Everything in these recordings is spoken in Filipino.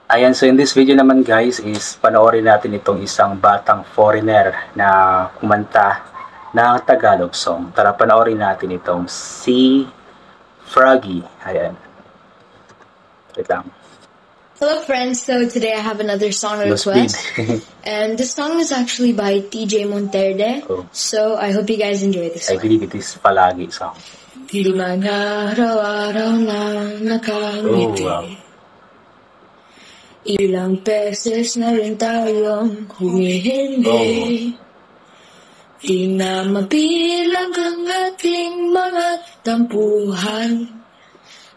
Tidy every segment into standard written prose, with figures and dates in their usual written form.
Ayan, so in this video naman guys is panoorin natin itong isang batang foreigner na kumanta ng Tagalog song. Tara panoorin natin itong si Froggy. Ayan. Wait lang. Hello friends, so today I have another song request. And this song is actually by TJ Monterde. Oh. So I hope you guys enjoy this I one. believe it is Palagi song. Limang araw-araw na nakangiti. Oh, wow. Ilang beses na rin tayong humihindi. Di na mabilang ang ating mga tampuhan.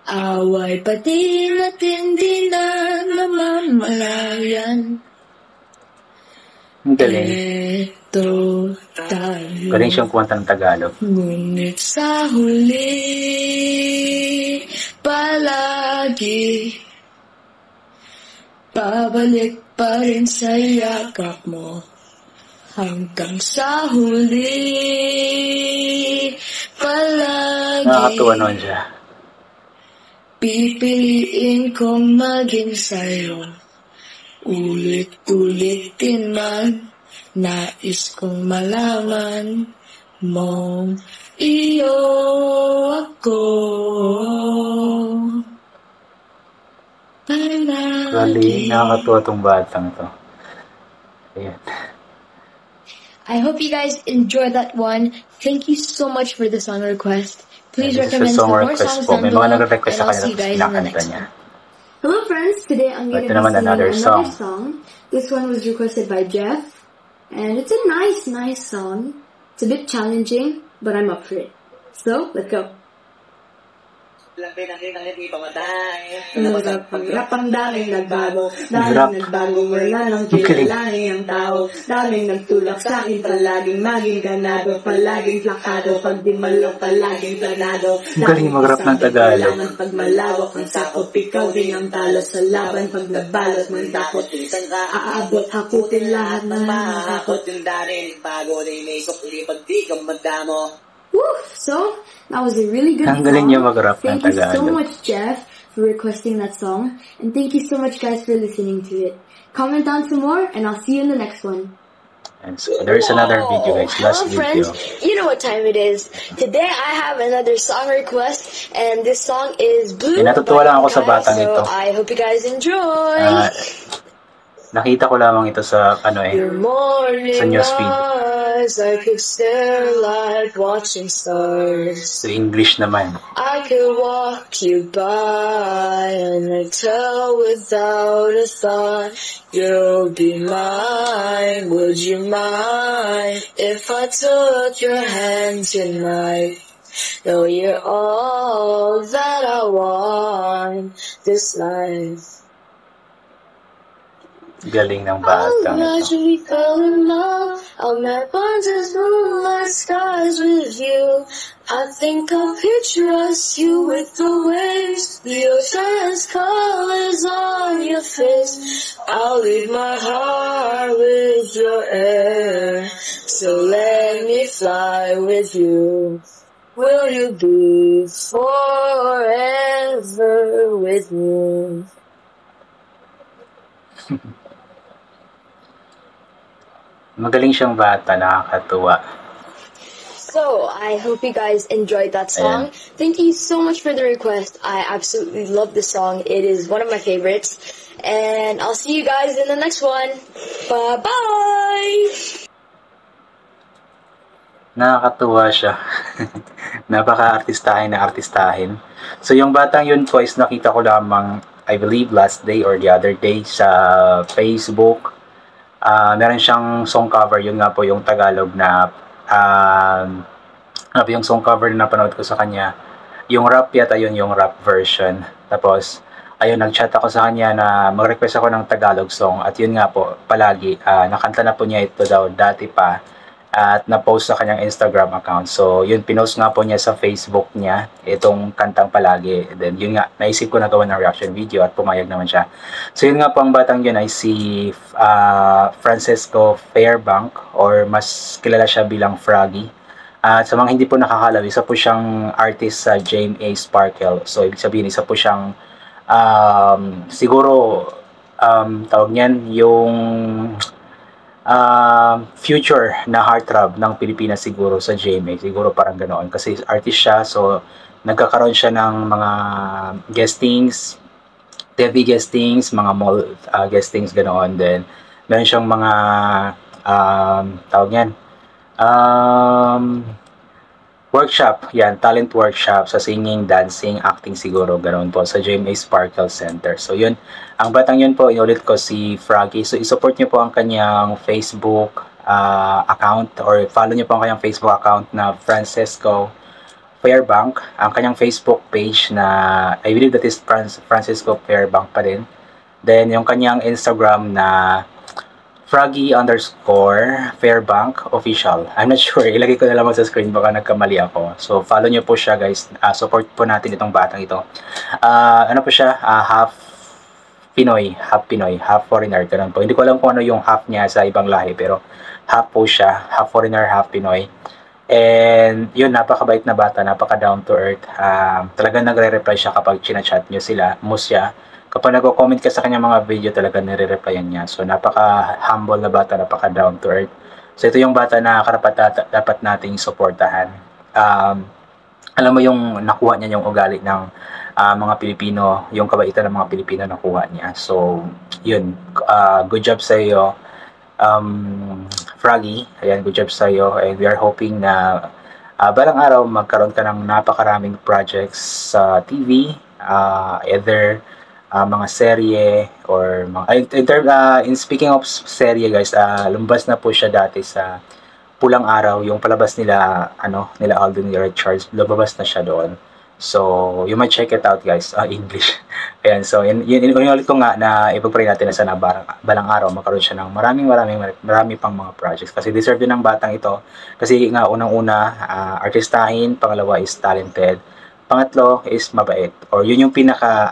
Away pati natin di na namamalayan. Ang galing. Eto tayo. Galing siyang kumanta ng Tagalog. Ngunit sa huli, palagi babalik pa rin sa yakap mo. Hanggang sa huli, palagi Nakakatuwa naman siya. pipiliin kong maging sa'yo. Ulit-ulitin man, nais kong malaman mong iyo ako. Galing, nakakatuwa tong batang to. Ayan. I hope you guys enjoyed that one. Thank you so much for the song request. Please This is a recommend song some more request songs po. down May below, mga nag-request and sa I'll see you kanya guys in the nakanta next niya. one. Hello friends, today I'm going to Ito be naman singing another another song. song. This one was requested by Jeff, and it's a nice song. It's a bit challenging, but I'm up for it. So, let's go. Hirap ang daming nagbago, daming nagbago, wala nang kilalanin ang tao, daming nagtulak sa akin, palaging maging ganado, palaging plakado, pag di malo, palaging planado. Ang galing mag-rap ng Tagalog. Pag malawak ang sakop, ikaw din ang talo sa laban, pag nabalot mo yung takot, aabot, hakutin lahat ng mahakot. Yung darin, bago rin may sukli, pag di ka madamo. Woo! So, that was a really good Ang song. galing niya mag-rap ng Thank you so Tagalog. much, Jeff, for requesting that song. And thank you so much, guys, for listening to it. Comment down some more, and I'll see you in the next one. And so, there's another video guys, last Hello friends, video. you know what time it is. Today I have another song request, and this song is Blue Eh, natutuwa lang ako sa by batang Guy, ito. so I hope you guys enjoy. Nakita ko lamang ito sa Your morning sa newsfeed. eyes, I could stare like watching stars. Sa English naman. I could walk you by and I'd tell without a thought you'll be mine. Would you mind if I took your hand tonight? No, you're all that I want this life. Galing ng I'll batang ito. gradually fall in love. I'll map onto moonlight skies with you. I think I'll picture us, you with the waves, the ocean's colors on your face. I'll leave my heart with your air, so let me fly with you. Will you be forever with me? Magaling siyang bata, nakakatuwa. So, I hope you guys enjoyed that song. Thank you so much for the request. I absolutely love this song. It is one of my favorites. And I'll see you guys in the next one. Bye-bye! Nakakatuwa siya. Napaka-artistahin na artistahin. So, yung batang yun po is nakita ko lamang, I believe, last day or the other day sa Facebook. Meron siyang song cover, yun nga po yung Tagalog na yung song cover na napanood ko sa kanya. Yung rap yata yun, yung rap version. Tapos, ayun, nag-chat ako sa kanya na mag-request ako ng Tagalog song. At yun nga po, palagi, nakanta na po niya ito daw dati pa. At na-post sa kanyang Instagram account. So, yun, pinost nga po niya sa Facebook niya, itong kantang Palagi. And then, yun nga, naisip ko na gawa ng reaction video at pumayag naman siya. So, yun nga po, ang batang yun ay si Francesco Fairbank, or mas kilala siya bilang Froggy. At sa mga hindi po nakakalaw, isa po siyang artist sa JMA Sparkle. So, ibig sabihin, isa po siyang siguro tawag niyan, yung future na heartthrob ng Pilipinas siguro sa GMA. Siguro parang ganoon. Kasi artist siya, so nagkakaroon siya ng mga guestings, TV guestings, mga mall guestings, ganoon. Then, meron siyang mga, tawag niyan, workshop, yan, talent workshop sa singing, dancing, acting siguro, ganoon po, sa GMA Sparkle Center. So yun, ang batang yun po, inulit ko si Froggy. So isupport nyo po ang kanyang Facebook account, or follow nyo po ang kanyang Facebook account na Francesco Fairbank. Ang kanyang Facebook page na, I believe that is Francesco Fairbank pa din. Then yung kanyang Instagram na Froggy_Fairbank official. I'm not sure. Ilagay ko na lang sa screen, baka nagkamali ako. So, follow nyo po siya, guys. Support po natin itong batang ito. Ano po siya? Half Pinoy, half foreigner. Ganun po. Hindi ko alam kung ano yung half niya sa ibang lahi, pero half po siya. Half foreigner, half Pinoy. And yun, napakabait na bata, napaka down to earth. Talagang nagre-reply siya kapag chinachat nyo mo siya. Kapag nag-comment ka sa kanyang mga video, talaga nire-replyan niya. So, napaka-humble na bata, napaka-down to earth. So, ito yung bata na dapat nating suportahan. Alam mo yung nakuha niya yung ugali ng mga Pilipino, yung kabaitan ng mga Pilipino nakuha niya. So, yun. Good job sa iyo, Froggy. Ayan, good job sa iyo. And we are hoping na balang araw magkaroon ka ng napakaraming projects sa TV, either mga serye or mga in speaking of serye, guys, lumabas na po siya dati sa Pulang Araw, yung palabas nila nila Alden Richards, lumabas na siya doon. So you might check it out, guys. English. Ayan, so yun ulit ko nga na ipag-pray natin na sana balang araw magkaroon siya ng marami pang mga projects, kasi deserve din ng batang ito, kasi nga unang-una artistahin, pangalawa is talented, pangatlo is mabait, or yun yung pinaka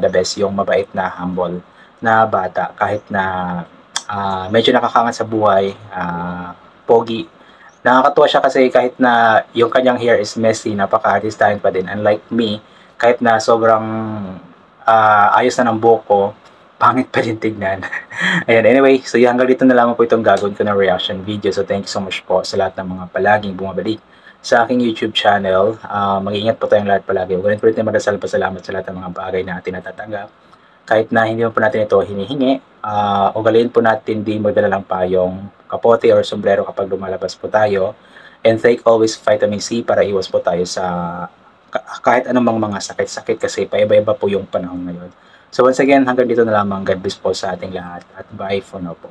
the best, yung mabait na humble na bata, kahit na medyo nakakangat sa buhay, pogi. Nakakatuwa siya kasi kahit na yung kanyang hair is messy, napaka-artistahin pa din, unlike me, kahit na sobrang ayos na ng buhok ko, pangit pa din tignan. Ayan, anyway, so hanggang dito na lamang po itong gagawin ko na reaction video. So thank you so much po sa lahat ng mga palaging bumabalik sa aking YouTube channel. Mag-iingat po tayong lahat palagi. Huwag rin na magdasal pa, salamat sa lahat ng mga bagay na atin natatanggap. Kahit na hindi po natin ito hinihingi, ugaliin po natin di magdala ng payong, kapote or sombrero kapag lumalabas po tayo. And take always vitamin C para iwas po tayo sa kahit anumang mga sakit-sakit, kasi paiba-iba po yung panahon ngayon. So once again, hanggang dito na lamang. God bless po sa ating lahat at bye for now po.